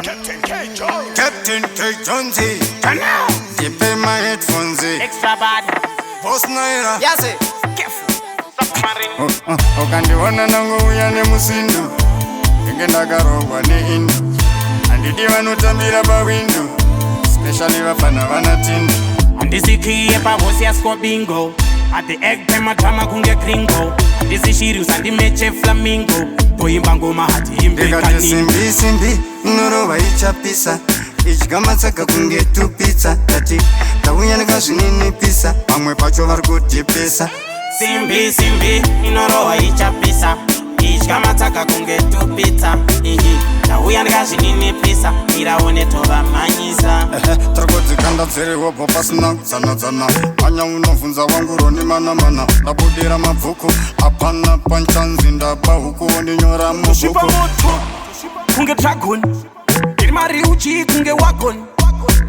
Kaptain Kjonz. You pay my headphones. Extra bad. Boss Naira. Yes, careful. Ukandiona nanguuya nemusindu inge ndakarogwa neindu handidi vanotambira pawindu especially vafana vanatindu handisikiye pavosi yaskobingo ati egpe madrama kunge gringo handisishiri usandimeche flamingo poimba ngoma hati imbekati simbi simbi inorova ichapisa idya matsaka kunge tupitsa tati tauya ndikazvininipisa pamwe pacho vari kudhipisa Simbi, Simbi, inoroha ichapisa idya matsaka kunge tupitsa tauya ndikazvininipisa iraone tovamhanyisa tarakodzikanda dzeriwopo pasina kudzanadzana anya unovhunza wanguro nemanamana ndabudira mabvuku hapana panchanzi ndaba huku ndinyora mubhuku kunge dragon iri mari uchi kunge wagon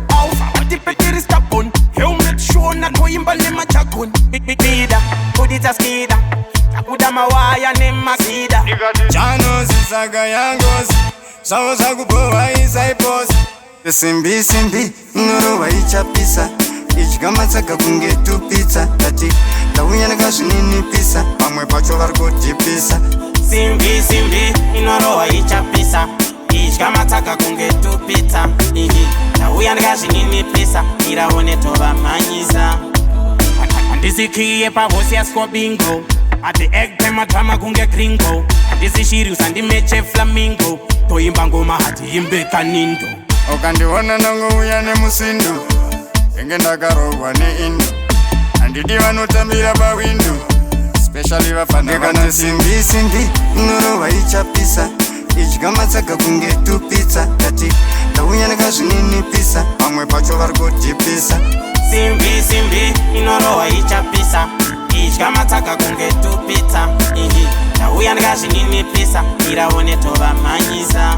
auvavatipetiri stabon heumletshona toimba nemachagon Mbida kudita skida takuda mawaya nemasida Jahnoz saga yangozi zvavo zvakubohwa isaiposi simbi simbi inorova ichapisa idya matsaka kunge tupitsa tati tauya ndikazvininipisa pamwe pacho vari kudhipisa Simbi, Simbi, inoroha ichapisa idya matsaka kunge tupitsa tauya ndikazvininipisa iraone tovamhanyisa handisikiye pavosi yaskobingo ati egpe madrama kunge gringo handisishiri usandimeche flamingo toimba ngoma hati imbekanindo ukandiona nanguuya nemusindu inge ndakarogwa neindu handidi vanotambira pawindu especially vafana kana simbi simbi inorova ichapisa idya matsaka kunge tupitsa tati tauya ndikazvininipisa pamwe pacho vari kudhipisa Simbi, Simbi, inoroha ichapisa idya matsaka kunge tupitsa tauya ndikazvininipisa iraone tovamhanyisa